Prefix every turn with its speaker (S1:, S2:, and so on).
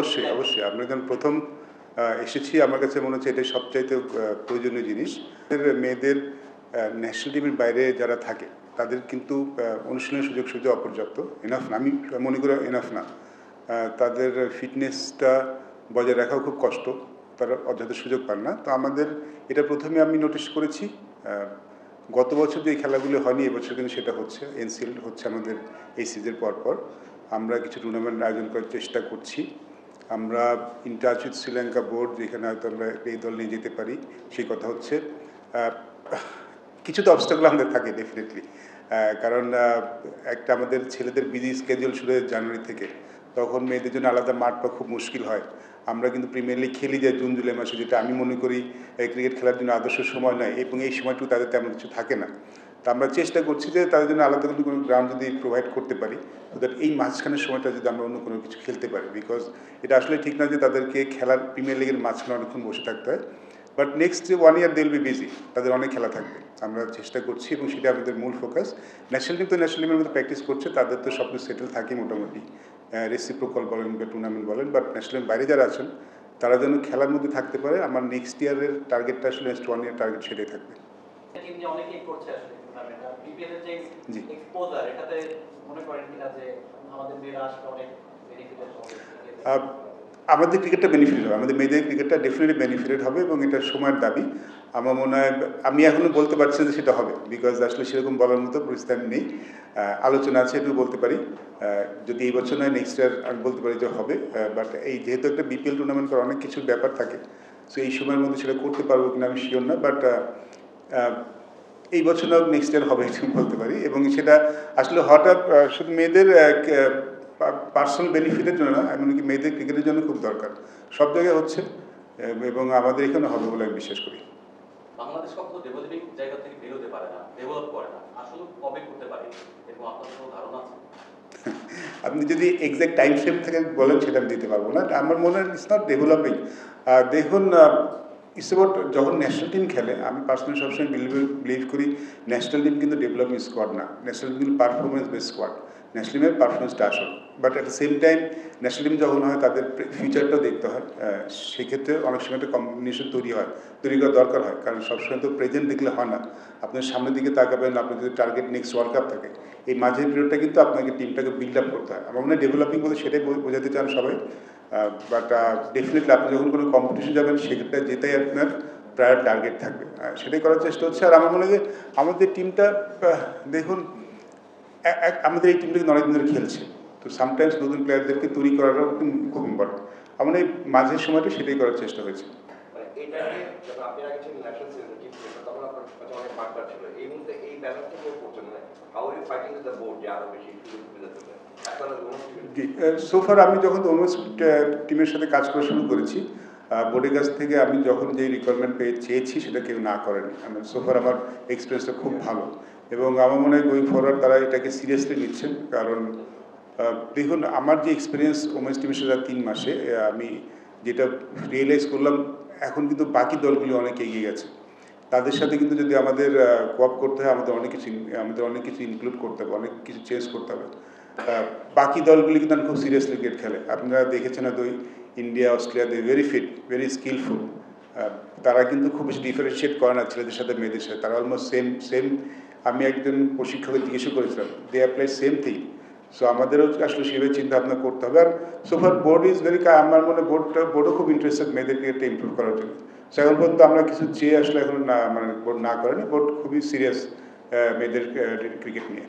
S1: অবশ্যই অবশ্যই আমরা যখন প্রথম এসেছি আমার কাছে মনে হচ্ছে এটাই সবচাইতে প্রয়োজনীয় জিনিস। মেয়েদের ন্যাশনাল টিমের বাইরে যারা থাকে তাদের কিন্তু অনুশীলনের সুযোগ সুবিধা অপর্যাপ্ত, এনাফ না, আমি মনে করি এনাফ না। তাদের ফিটনেসটা বজায় রাখাও খুব কষ্ট, তারা অযথা সুযোগ পান না। তো আমাদের এটা প্রথমে আমি নোটিশ করেছি। গত বছর যে খেলাগুলো হয়নি এবছর কিন্তু সেটা হচ্ছে, এনসিএল হচ্ছে আমাদের এই সিজনের পর আমরা কিছু টুর্নামেন্ট আয়োজন করার চেষ্টা করছি। আমরা in touch with Sri Lanka board, যেখানে হয়তো আমরা এই দল নিয়ে যেতে পারি সেই কথা হচ্ছে। কিছু তো অবস্টাকল আমাদের থাকে ডেফিনেটলি, কারণ একটা আমাদের ছেলেদের বিজি স্কেডিউল শুরু হয় জানুয়ারি থেকে, তখন মেয়েদের জন্য আলাদা মাঠ পাওয়া খুব মুশকিল হয়। আমরা কিন্তু প্রিমিয়ার লিগ খেলি যায় জুন জুলাই মাসে, যেটা আমি মনে করি ক্রিকেট খেলার জন্য আদর্শ সময় নয়, এবং এই সময়টুকু তাদের তেমন কিছু থাকে না। তো আমরা চেষ্টা করছি যে তাদের জন্য আলাদা কিন্তু কোনো গ্রাউন্ড যদি প্রোভাইড করতে পারি, তো দ্যাট এই মাঝখানের সময়টা যদি আমরা অন্য কোনো কিছু খেলতে পারি, বিকজ এটা আসলে ঠিক না যে তাদেরকে খেলার প্রিমিয়ার লিগের মাঝখানে অনেকক্ষণ বসে থাকতে হয়। বাট নেক্সট যে 1 ইয়ার দে উইল বি বিজি, তাদের অনেক খেলা থাকবে, আমরা চেষ্টা করছি এবং সেটা আমাদের মূল ফোকাস। ন্যাশনাল টিম তো ন্যাশনাল টিমের মধ্যে প্র্যাকটিস করছে, তাদের তো সব কিছু সেটেল থাকে মোটামুটি, রেসিপ্রোকাল বলেন বা টুর্নামেন্ট বলেন। বাট ন্যাশনাল বাইরে যারা আছেন তারা যেন খেলার মধ্যে থাকতে পারে, আমার নেক্সট ইয়ারের টার্গেটটা আসলে নেক্সট 1 ইয়ার টার্গেট সেটাই থাকবে। আমাদের ক্রিকেটটা বেনিফিটেড হবে, আমাদের মেয়েদের ক্রিকেটটা ডেফিনেটলি বেনিফিটেড হবে এবং এটা সময়ের দাবি। আমার মনে হয়, আমি এখনও বলতে পারছি যে সেটা হবে, বিকজ আসলে সেরকম বলার মতো পরিস্থিতি নেই। আলোচনা আছে, একটু বলতে পারি যদি এই বছর নয় নেক্সট ইয়ার আমি বলতে পারি যে হবে। বাট এই যেহেতু একটা বিপিএল টুর্নামেন্ট করার অনেক কিছু ব্যাপার থাকে, সো এই সময়ের মধ্যে সেটা করতে পারবো কিনা আমি শিওর না। বাট এই বছর না নেক্সট ইয়ার হবে এটা বলতে পারি, এবং সেটা আসলে হঠাৎ শুধু মেয়েদের পার্সোনাল বেনিফিটের জন্য না, এমনকি মেয়েদের ক্রিকেটের জন্য খুব দরকার, সব জায়গায় হচ্ছে এবং আমাদের এখানে হবে বলে আমি বিশ্বাস করি।
S2: বাংলাদেশ কখনো ডেভেলপিং জায়গা থেকে বেরোতে পারে না, ডেভেলপ করে না, আসলে কবে করতে পারে এবং আপনার কোনো ধারণা আছে?
S1: আপনি যদি এক্সাক্ট টাইম ফ্রেম থেকে বলেন সেটা আমি দিতে পারবো না। আমার মনে হয় ইটস নট ডেভেলপিং। দেখুন, ইটস অ্যাবাউট যখন ন্যাশনাল টিম খেলে, আমি পার্সোনালি সবসময় বিলিভ করি ন্যাশনাল টিম কিন্তু ডেভেলপিং স্কোয়াড না, ন্যাশনাল টিম কিন্তু পারফরমেন্স বেস স্কোয়াড। ন্যাশনাল টিমের পারফরমেন্সটা আসল, but at the same time national team যখন হয় তাদের ফিউচারটাও দেখতে হয়। সেক্ষেত্রে অনেক সময় একটা কম্বিনেশন তৈরি করার দরকার হয়, কারণ সবসময় তো প্রেজেন্ট দেখলে হয় না। আপনার সামনের দিকে তাকাবেন, আপনার যদি টার্গেট নেক্সট ওয়ার্ল্ড কাপ থাকে, এই মাঝের পিরিয়ডটা কিন্তু আপনাকে টিমটাকে বিল্ড আপ করতে হয়। আমার মনে হয় ডেভেলপিং বলতে সেটাই বোঝাতে চান সবাই। বাট ডেফিনেটলি আপনি যখন কোনো কম্পিটিশন যাবেন সেক্ষেত্রে যেটাই আপনার প্রায় টার্গেট থাকবে, সেটাই করার চেষ্টা হচ্ছে। আর আমার মনে হয় যে আমাদের টিমটা, দেখুন, আমাদের এই টিমটা কিন্তু অনেকদিন ধরে খেলছে, তো সামটাইমস নতুন প্লেয়ারদেরকে তৈরি করাটাও খুব ইম্পর্টেন্ট। আমার এই মাঝের সময়টা সেটাই করার চেষ্টা হয়েছে। সোফার আমি যখন ওমেন্স টিমের সাথে কাজ করা শুরু করেছি, বোর্ডের কাছ থেকে আমি যখন যে রিকোয়ারমেন্ট চেয়েছি সেটা কেউ না করেনি। সোফার আমার এক্সপিরিয়েন্সটা খুব ভালো, এবং আমার মনে হয় গোয়িং ফরওয়ার্ড তারা এটাকে সিরিয়াসলি নিচ্ছেন। কারণ দেখুন, আমার যে এক্সপিরিয়েন্স ওমেন্স টিমের সাথে 3 মাসে, আমি যেটা রিয়েলাইজ করলাম, এখন কিন্তু বাকি দলগুলি অনেক এগিয়ে গেছে। তাদের সাথে কিন্তু যদি আমাদের কোঅপ করতে হয়, আমাদের অনেক কিছু ইনক্লুড করতে হবে, অনেক কিছু চেঞ্জ করতে হবে। বাকি দলগুলি কিন্তু খুব সিরিয়াসলি ক্রিকেট খেলে, আপনারা দেখেছেন হয়তো India, Australia, they very fit, very skilful. তারা কিন্তু খুব বেশি ডিফারেন্সিয়েট করে না ছেলেদের সাথে মেয়েদের সাথে, তারা অলমোস্ট সেম। আমি একজন প্রশিক্ষকের জিজ্ঞেসও করেছিলাম, দে অ্যাপ্লাই সেম থিং। সো আমাদেরও আসলে সেভাবে চিন্তা ভাবনা করতে হবে। আর সোফার বোর্ড ইজ ভেরি, আমার মনে বোর্ডও খুব ইন্টারেস্টেড মেয়েদের ক্রিকেটটা ইমপ্রুভ করার জন্য। সো এখন পর্যন্ত আমরা কিছু চেয়ে আসলে এখন না, বোর্ড না করেনি, বোর্ড খুবই সিরিয়াস মেয়েদের ক্রিকেট নিয়ে।